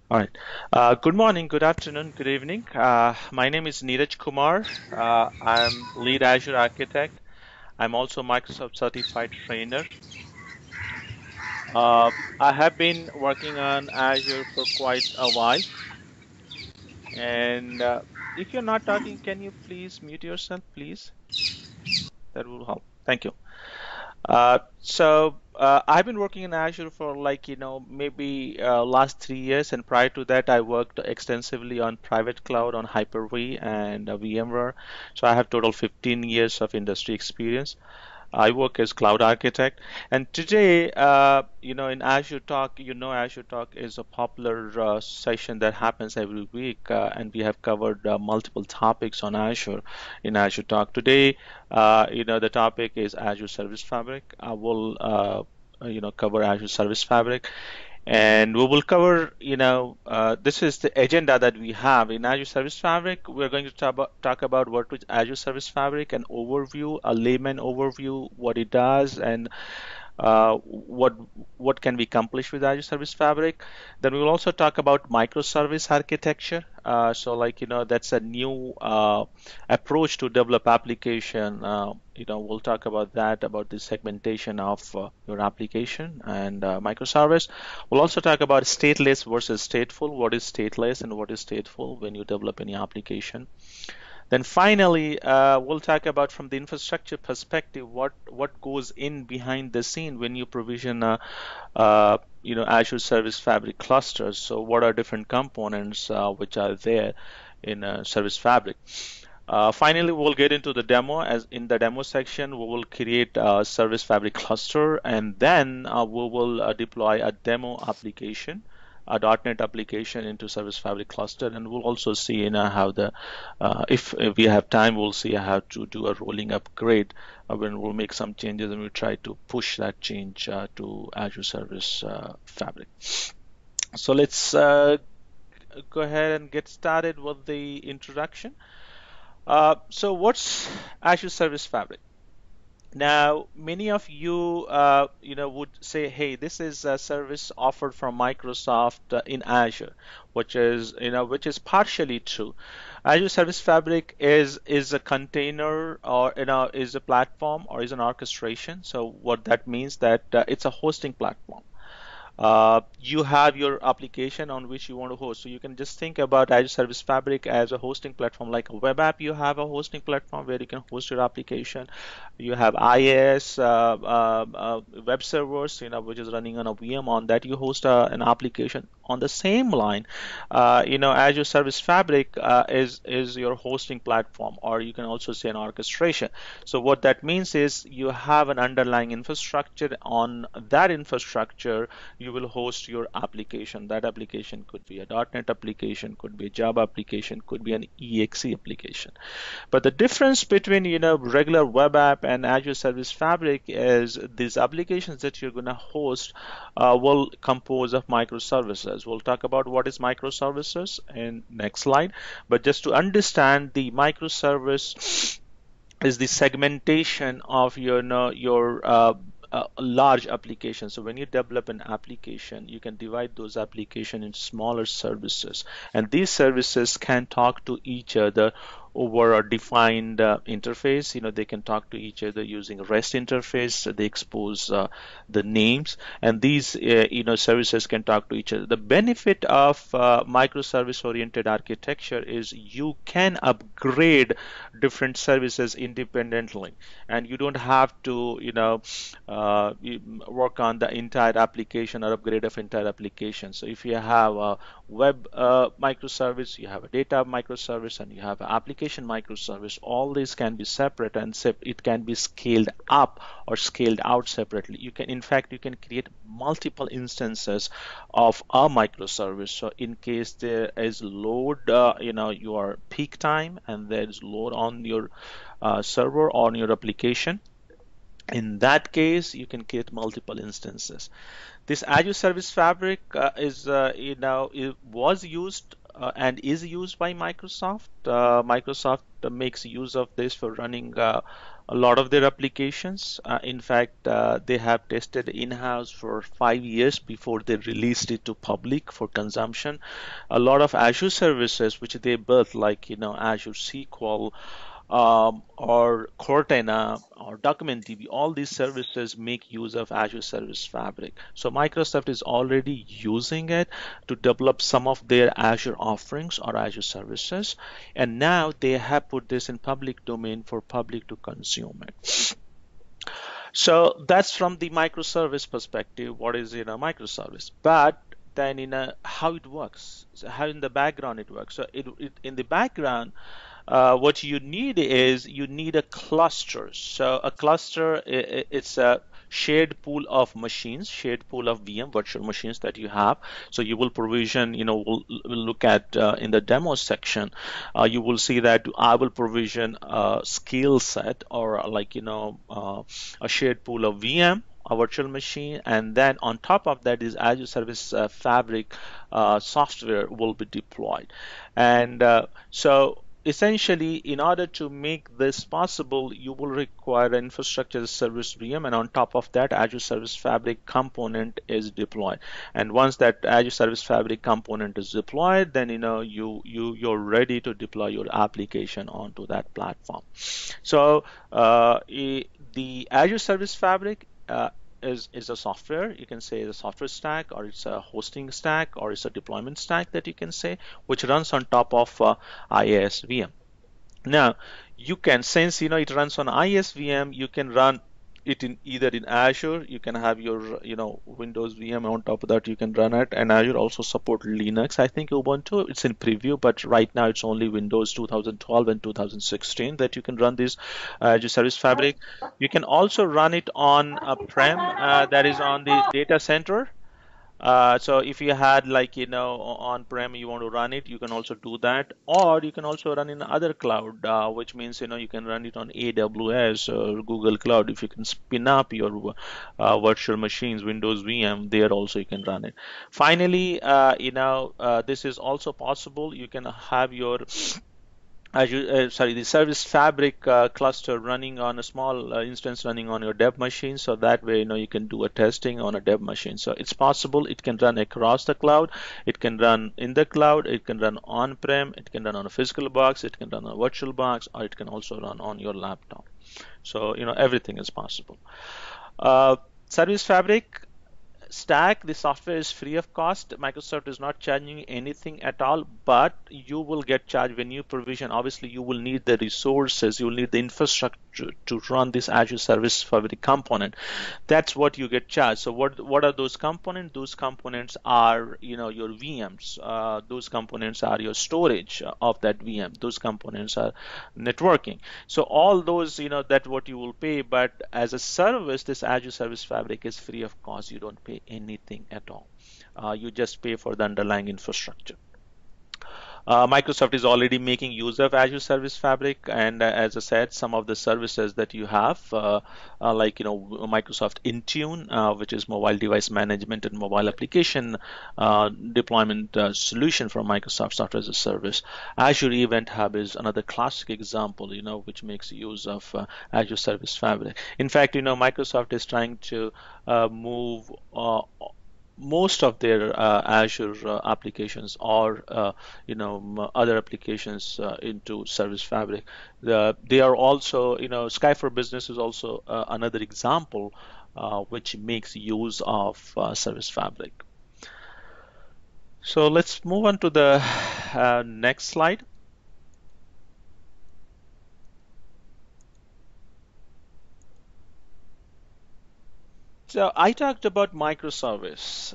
All right. Good morning, good afternoon, good evening. My name is Neeraj Kumar. I'm lead Azure architect. I'm also Microsoft certified trainer. I have been working on Azure for quite a while. And if you're not talking, can you please mute yourself, please? That will help. Thank you. I've been working in Azure for maybe last 3 years, and prior to that, I worked extensively on private cloud on Hyper-V and VMware. So I have total 15 years of industry experience. I work as cloud architect, and today, in Azure Talk, Azure Talk is a popular session that happens every week, and we have covered multiple topics on Azure in Azure Talk. Today, the topic is Azure Service Fabric. I will, cover Azure Service Fabric, and we will cover, this is the agenda that we have in Azure Service Fabric. We're going to talk about what is Azure Service Fabric, an overview, a layman overview, what it does, and what can be accomplished with Azure Service Fabric. Then we will also talk about microservice architecture. That's a new approach to develop application. We'll talk about that, about the segmentation of your application and microservice. We'll also talk about stateless versus stateful. What is stateless and what is stateful when you develop any application? Then finally, we'll talk about from the infrastructure perspective what goes in behind the scene when you provision Azure Service Fabric clusters. So what are different components which are there in Service Fabric? Finally, we'll get into the demo. As in the demo section, we will create a Service Fabric cluster, and then we will deploy a demo application, a .NET application into Service Fabric cluster, and we'll also see how if we have time, we'll see how to do a rolling upgrade when we'll make some changes and we try to push that change to Azure Service Fabric. So let's go ahead and get started with the introduction. So what's Azure Service Fabric? Now, many of you, would say, "Hey, this is a service offered from Microsoft in Azure," which is partially true. Azure Service Fabric is a container, or is a platform, or is an orchestration. So what that means, that it's a hosting platform. You have your application on which you want to host. So you can just think about Azure Service Fabric as a hosting platform. Like a web app, you have a hosting platform where you can host your application. You have IaaS, web servers, which is running on a VM. On that, you host an application. On the same line, Azure Service Fabric is your hosting platform, or you can also say an orchestration. So what that means is you have an underlying infrastructure. On that infrastructure, you will host your application. That application could be a .NET application, could be a Java application, could be an EXE application. But the difference between regular web app and Azure Service Fabric is these applications that you're going to host will compose of microservices. We'll talk about what is microservices in next slide. But just to understand, the microservice is the segmentation of your large application. So when you develop an application, you can divide those applications into smaller services, and these services can talk to each other over a defined interface. They can talk to each other using a REST interface. So they expose the names, and these services can talk to each other. The benefit of microservice oriented architecture is you can upgrade different services independently, and you don't have to work on the entire application or upgrade of entire application. So if you have a web microservice, you have a data microservice, and you have an application microservice, all these can be separate, and it can be scaled up or scaled out separately. In fact, you can create multiple instances of a microservice. So in case there is load, your peak time, and there is load on your server, on your application, in that case, you can create multiple instances. This Azure Service Fabric it was used and is used by Microsoft. Microsoft makes use of this for running a lot of their applications. In fact, they have tested in-house for 5 years before they released it to public for consumption. A lot of Azure services which they built, like Azure SQL, or Cortana or DocumentDB, all these services make use of Azure Service Fabric. So Microsoft is already using it to develop some of their Azure offerings or Azure services, and now they have put this in public domain for public to consume it. So that's from the microservice perspective. What is microservice? But then how it works, so how in the background it works. So in the background, what you need is you need a cluster. So a cluster, it's a shared pool of machines, shared pool of VM virtual machines that you have. So you will provision, we'll look at in the demo section, you will see that I will provision a skill set, or a shared pool of VM, a virtual machine, and then on top of that is Azure Service Fabric software will be deployed. And so essentially, in order to make this possible, you will require an infrastructure as a service VM, and on top of that, Azure Service Fabric component is deployed. And once that Azure Service Fabric component is deployed, then you're ready to deploy your application onto that platform. So the Azure Service Fabric is a software. You can say it's a software stack, or it's a hosting stack, or it's a deployment stack that you can say, which runs on top of IAS-VM. Now, you can, since it runs on IAS-VM, you can run it in either in Azure. You can have your Windows VM on top of that. You can run it, and Azure also support Linux. I think Ubuntu, it's in preview, but right now it's only Windows 2012 and 2016 that you can run this Azure Service Fabric. You can also run it on a prem, that is on the data center. So if you had on-prem, you want to run it, you can also do that, or you can also run in other cloud, which means you can run it on AWS or Google Cloud. If you can spin up your virtual machines, Windows VM, there also you can run it. Finally, this is also possible. You can have your the Service Fabric cluster running on a small instance running on your dev machine, so that way you can do a testing on a dev machine. So it's possible. It can run across the cloud, it can run in the cloud, it can run on-prem, it can run on a physical box, it can run on a virtual box, or it can also run on your laptop. So everything is possible. Service Fabric stack, the software is free of cost. Microsoft is not charging anything at all, but you will get charged when you provision. Obviously, you will need the resources, you will need the infrastructure to run this Azure Service Fabric component. That's what you get charged. So what are those components? Those components are your VMs. Those components are your storage of that VM. Those components are networking. So all those that's what you will pay. But as a service, this Azure Service Fabric is free of cost. You don't pay anything at all. You just pay for the underlying infrastructure. Microsoft is already making use of Azure Service Fabric, and as I said, some of the services that you have, Microsoft Intune, which is mobile device management and mobile application deployment solution from Microsoft Software as a Service. Azure Event Hub is another classic example, which makes use of Azure Service Fabric. In fact, Microsoft is trying to move most of their Azure applications, or other applications into Service Fabric. They are also, Sky for Business is also another example which makes use of Service Fabric. So let's move on to the next slide. So I talked about microservice,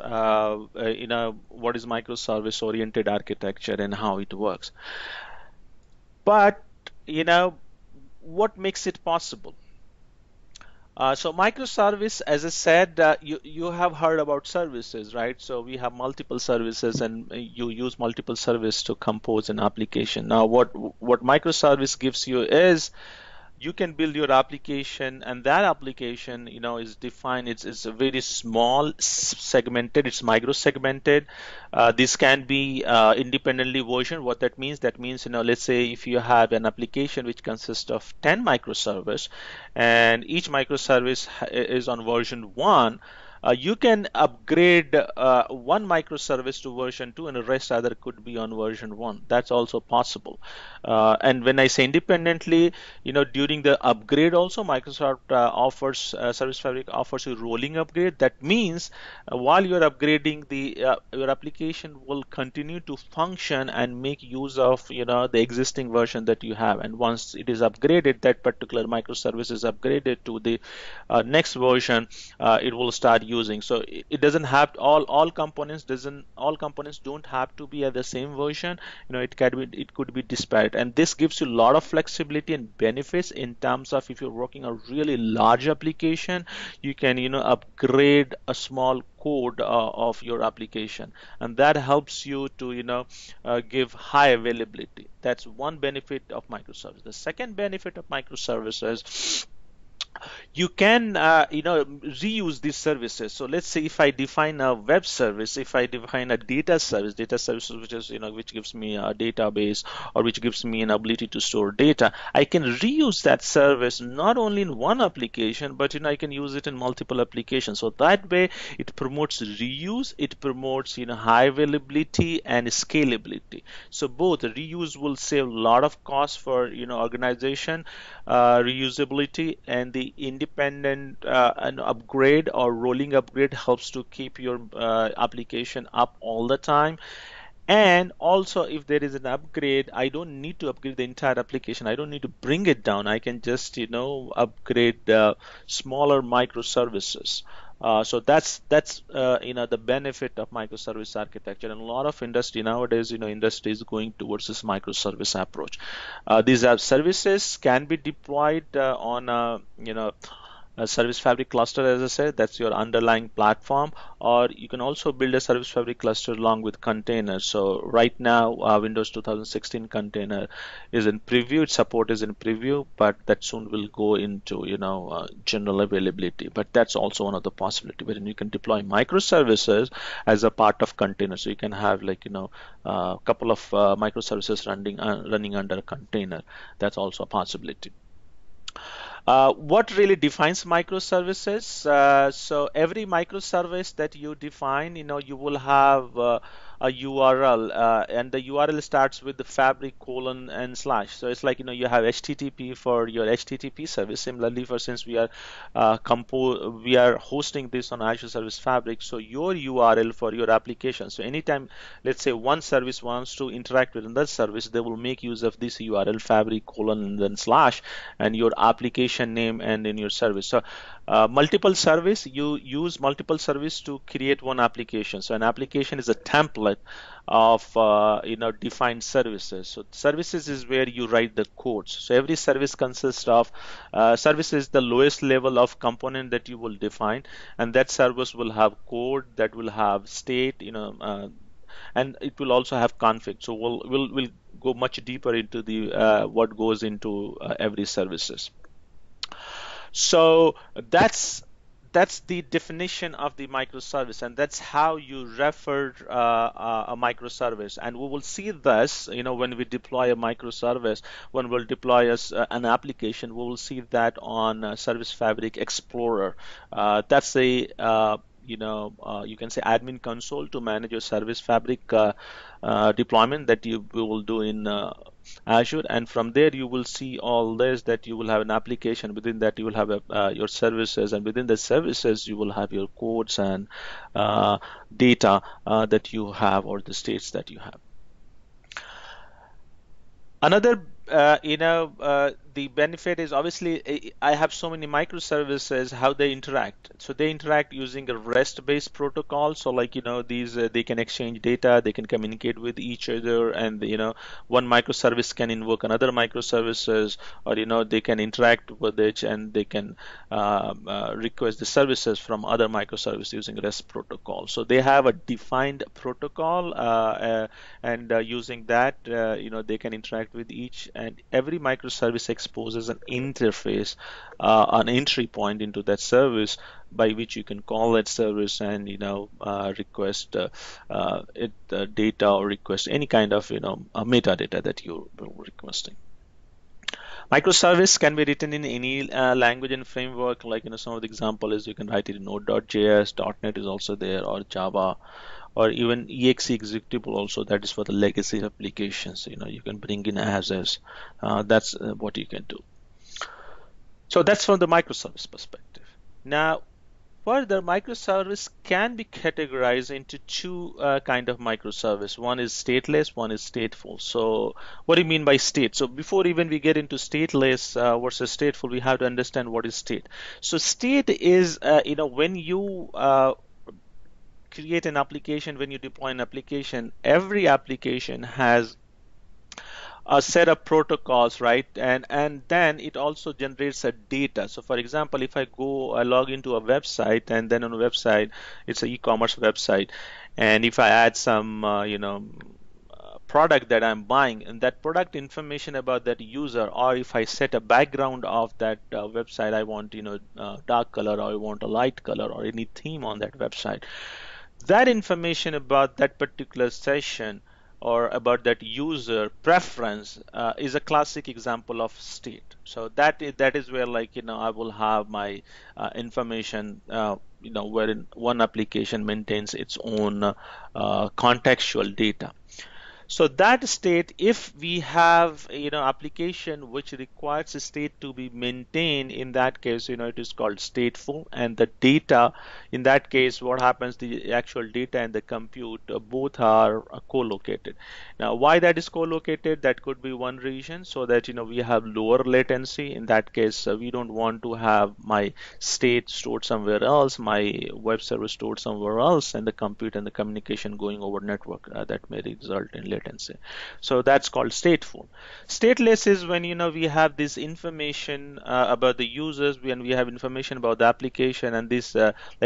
what is microservice-oriented architecture and how it works. But, what makes it possible? So microservice, as I said, you have heard about services, right? So we have multiple services, and you use multiple services to compose an application. Now, what microservice gives you is you can build your application, and that application, is defined. It's a very small, segmented. It's micro segmented. This can be independently versioned. What that means, let's say if you have an application which consists of 10 microservices, and each microservice is on version 1. You can upgrade one microservice to version 2, and the rest other could be on version 1. That's also possible. And when I say independently, during the upgrade also, Microsoft offers Service Fabric offers you rolling upgrade. That means while you're upgrading, your application will continue to function and make use of the existing version that you have. And once it is upgraded, that particular microservice is upgraded to the next version, it will start using. So it doesn't have all components don't have to be at the same version. It could be disparate, and this gives you a lot of flexibility and benefits in terms of if you're working a really large application, you can upgrade a small code of your application, and that helps you to give high availability. That's one benefit of microservices. The second benefit of microservices, you can reuse these services. So let's say if I define a web service, if I define a data service which is which gives me a database, or which gives me an ability to store data, I can reuse that service not only in one application, but I can use it in multiple applications. So that way it promotes reuse, it promotes high availability and scalability. So both reuse will save a lot of cost for organization, reusability, and the independent an upgrade or rolling upgrade helps to keep your application up all the time. And also, if there is an upgrade, I don't need to upgrade the entire application. I don't need to bring it down. I can just upgrade the smaller microservices. So that's the benefit of microservice architecture. And a lot of industry nowadays, industry is going towards this microservice approach. These are services can be deployed on a Service Fabric cluster, as I said, that's your underlying platform, or you can also build a Service Fabric cluster along with containers. So right now, Windows 2016 container is in preview, its support is in preview, but that soon will go into general availability. But that's also one of the possibility wherein you can deploy microservices as a part of container. So you can have a couple of microservices running under a container. That's also a possibility. What really defines microservices? So every microservice that you define, you will have a URL, and the URL starts with the fabric colon and slash. So it's like you have HTTP for your HTTP service. Similarly, since we are hosting this on Azure Service Fabric, so your URL for your application. So anytime, let's say one service wants to interact with another service, they will make use of this URL fabric colon and then slash, and your application name and in your service. So multiple service, you use multiple service to create one application. So an application is a template of defined services. So services is where you write the codes. So every service consists of service is the lowest level of component that you will define, and that service will have code, that will have state, and it will also have config. So we'll go much deeper into the what goes into every services. So that's the definition of the microservice, and that's how you refer a microservice. And we will see this, when we deploy a microservice, when we'll deploy an application, we will see that on Service Fabric Explorer. That's a you can say admin console to manage your Service Fabric deployment that you will do in Azure, and from there you will see all this, that you will have an application. Within that you will have your services, and within the services you will have your codes and data that you have, or the states that you have. Another the benefit is obviously I have so many microservices, how they interact. So they interact using a REST-based protocol. So these they can exchange data, they can communicate with each other, and one microservice can invoke another microservices, or they can interact with it, and they can request the services from other microservices using REST protocol. So they have a defined protocol, and using that they can interact with each and every microservice exposes an interface, an entry point into that service by which you can call that service and request data or request any kind of metadata that you're requesting. Microservice can be written in any language and framework. Like some of the example is you can write it in Node.js, .NET is also there, or Java, or even exe executable also. That is for the legacy applications. You can bring in as is. That's what you can do. So that's from the microservice perspective. Now, further, microservice can be categorized into two kind of microservice. One is stateless, one is stateful. So what do you mean by state? So before even we get into stateless versus stateful, we have to understand what is state. So state is, when you create an application, when you deploy an application, every application has a set of protocols, right? And then it also generates a data. So for example, if I log into a website, and then on a website, it's an e-commerce website, and if I add some product that I'm buying, and that product information about that user, or if I set a background of that website, I want dark color, or I want a light color, or any theme on that website, that information about that particular session or about that user preference is a classic example of state. So that is where I will have my information wherein one application maintains its own contextual data. So that state, if we have application which requires a state to be maintained, in that case it is called stateful. And the data, in that case, what happens, the actual data and the compute both are co-located. Now why that is co-located, that could be one reason, so that we have lower latency. In that case, we don't want to have my state stored somewhere else, my web server stored somewhere else, and the compute and the communication going over network that may result in latency. So that's called stateful. Stateless is when we have this information about the users, when we have information about the application, and this which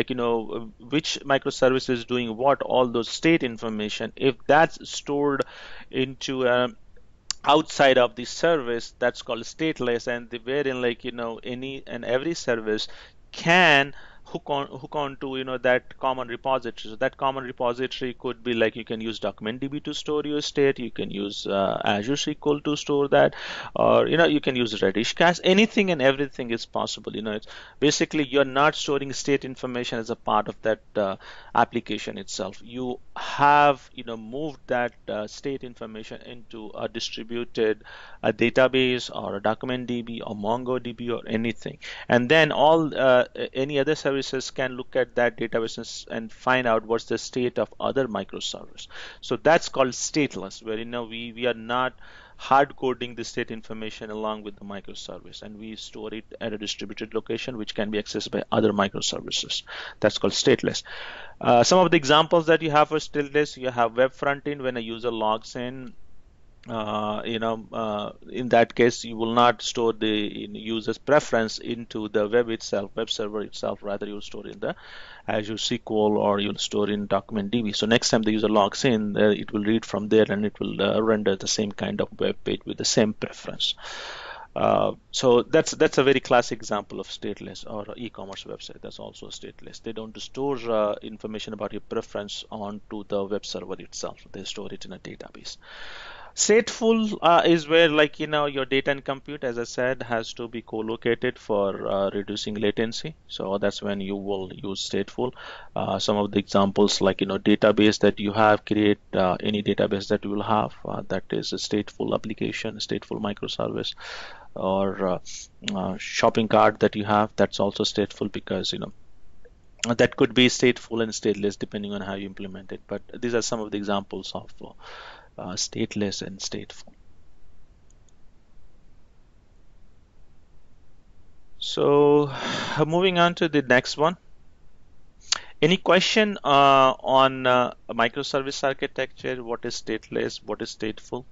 microservice is doing what, all those state information. If that's stored into outside of the service, that's called stateless, and wherein any and every service can hook on to that common repository. So that common repository could be you can use DocumentDB to store your state, you can use Azure SQL to store that, or you can use Redis cache. Anything and everything is possible. It's basically you're not storing state information as a part of that application itself. You have moved that state information into a distributed database or a DocumentDB or MongoDB or anything, and then all any other services can look at that database and find out what's the state of other microservice. So that's called stateless, where we are not hard coding the state information along with the microservice, and we store it at a distributed location which can be accessed by other microservices. That's called stateless. Some of the examples that you have for stateless, you have web frontend. When a user logs in, in that case, you will not store the user's preference into the web server itself. Rather, you'll store in the Azure SQL, or you'll store in DocumentDB. So next time the user logs in, it will read from there, and it will render the same kind of web page with the same preference. So that's a very classic example of stateless, or e-commerce website. That's also stateless. They don't store information about your preference onto the web server itself. They store it in a database. Stateful is where your data and compute, as I said, has to be co-located for reducing latency. So that's when you will use stateful. Some of the examples database that you have, create any database that you will have, that is a stateful application, a stateful microservice, or shopping cart that you have, that's also stateful, because that could be stateful and stateless depending on how you implement it. But these are some of the examples of stateless and stateful. So moving on to the next one. Any question on microservice architecture? What is stateless? What is stateful?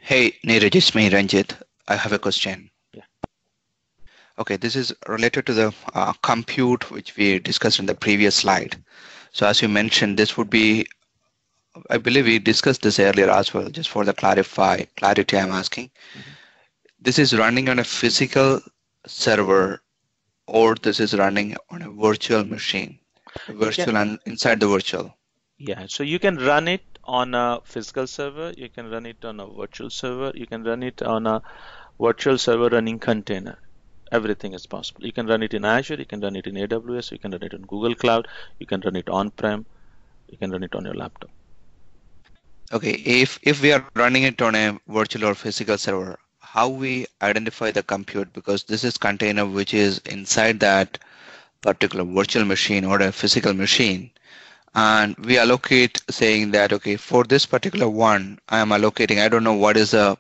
Hey, Neeraj, it's me, Ranjit. I have a question. Yeah. Okay, this is related to the compute, which we discussed in the previous slide. So as you mentioned, this would be I believe we discussed this earlier as well. Just for the clarity, I'm asking. Mhm. This is running on a physical server, or this is running on a virtual machine, You can, virtual and inside the virtual. yeah, so you can run it on a physical server, you can run it on a virtual server, you can run it on a virtual server running container. Everything is possible. You can run it in Azure, you can run it in AWS, you can run it in Google Cloud, you can run it on-prem, you can run it on your laptop. Okay, if we are running it on a virtual or physical server, how we identify the compute, because this is container which is inside that particular virtual machine or a physical machine, and we allocate saying that okay, for this particular one I am allocating, I don't know what is a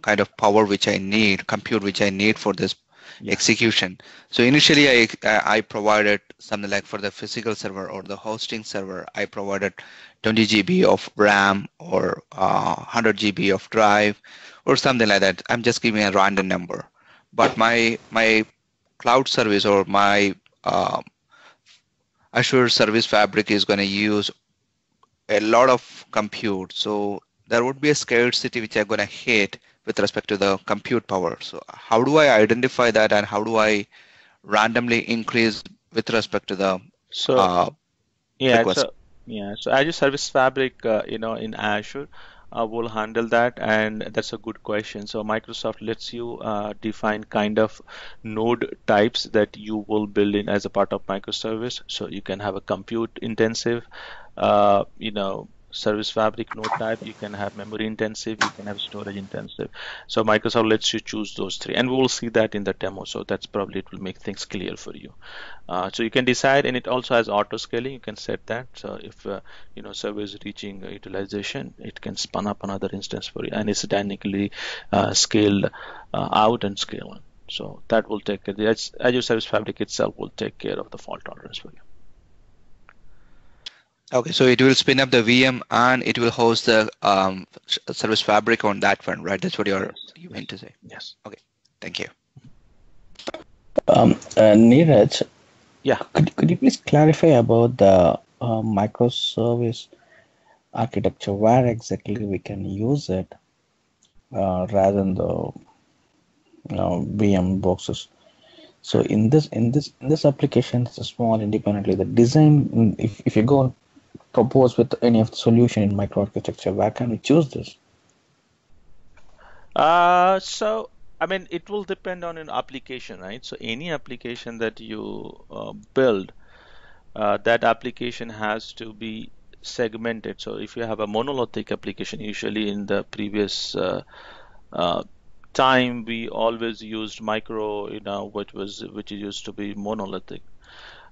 kind of power which I need, compute which I need for this Yeah. execution. So initially I provided something like for the physical server or the hosting server, I provided 20 GB of RAM or 100 GB of drive or something like that. I'm just giving a random number, but my cloud service or my Azure Service Fabric is going to use a lot of compute. So there would be a scarcity which I'm going to hit with respect to the compute power. So how do I identify that, and how do I randomly increase with respect to the So uh, yeah, request? so Azure Service Fabric, in Azure, will handle that, and that's a good question. So Microsoft lets you define kind of node types that you will build in as a part of microservice. So you can have a compute intensive, service fabric node type. You can have memory intensive. You can have storage intensive. So Microsoft lets you choose those three, and we will see that in the demo. So that's probably it will make things clear for you. So you can decide, and it also has auto scaling. You can set that. So if server is reaching utilization, it can spun up another instance for you, and it's dynamically scaled out and scale in. So that will take care. The Azure Service Fabric itself will take care of the fault tolerance for you. Okay, so it will spin up the VM and it will host the Service Fabric on that one, right? That's what Yes, you meant yes, to say. yes. Okay, thank you. Neeraj, Yeah. could you please clarify about the microservice architecture, where exactly we can use it rather than the VM boxes? So in this application, it's a small independently. The design, if you go and propose with any of the solution in microarchitecture, where can we choose this? So I mean, it will depend on an application, right? So any application that you build, that application has to be segmented. So if you have a monolithic application, usually in the previous uh, time, we always used micro, which used to be monolithic.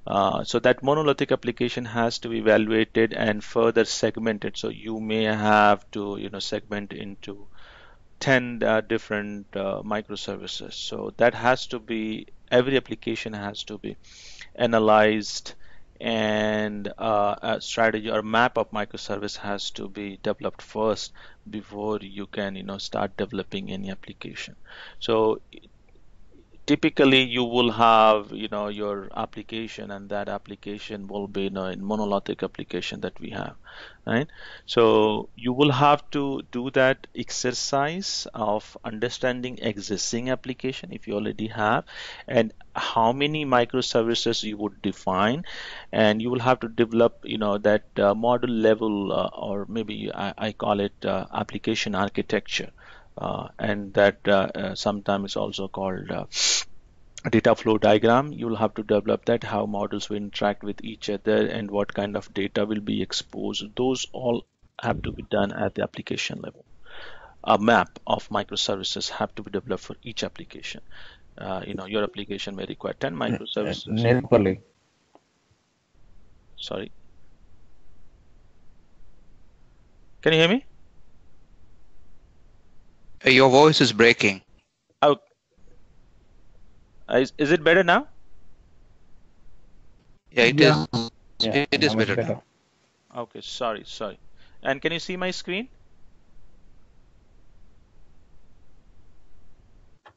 So that monolithic application has to be evaluated and further segmented. So you may have to, segment into 10 different microservices. So that has to be, every application has to be analyzed, and a strategy or map of microservice has to be developed first before you can start developing any application. So typically you will have your application, and that application will be in monolithic application that we have, right? So you will have to do that exercise of understanding existing application if you already have, and how many microservices you would define, and you will have to develop that model level, or maybe I call it application architecture, and that sometimes it's also called data flow diagram. You'll have to develop that, how models will interact with each other and what kind of data will be exposed. Those all have to be done at the application level. A map of microservices have to be developed for each application. Your application may require 10 microservices. Nirupali. Sorry, can you hear me? Your voice is breaking. Oh, is it better now? Yeah, it Yeah, is. yeah, It is now it's better better. now. Okay, sorry. And can you see my screen?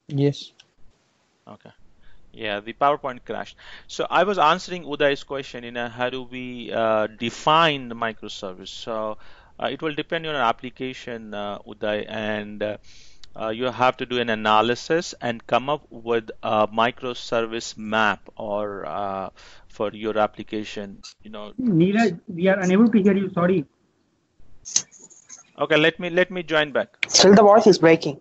Yes. Okay. Yeah, the PowerPoint crashed. So I was answering Uday's question, how do we define the microservice? So it will depend on an application, Uday, and you have to do an analysis and come up with a microservice map or for your application. Neeraj, we are unable to hear you. Sorry. Okay, let me join back. Still the voice is breaking.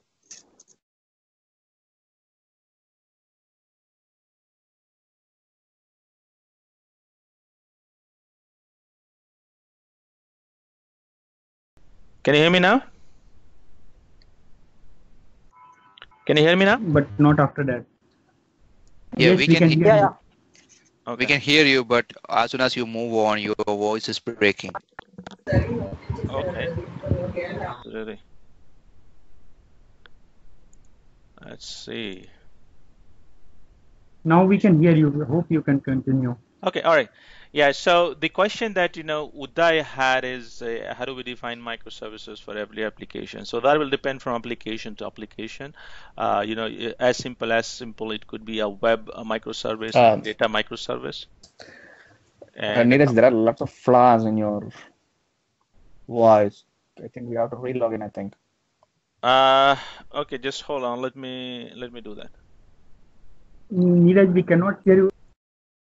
Can you hear me now? Can you hear me now? But not after that. Yeah, Yes, we we can can hear hear Yeah, you. yeah. we Okay. can hear you, but as soon as you move on, your voice is breaking. Okay. Really. Let's see. Now we can hear you. I hope you can continue. Okay, all right. Yeah, so the question that Uday had is how do we define microservices for every application? So that will depend from application to application. As simple it could be a web microservice or Uh, data microservice. And Neeraj, there are lots of flaws in your voice. I think we have to relog in, I think. okay, just hold on. Let me do that. Neeraj, we cannot hear you.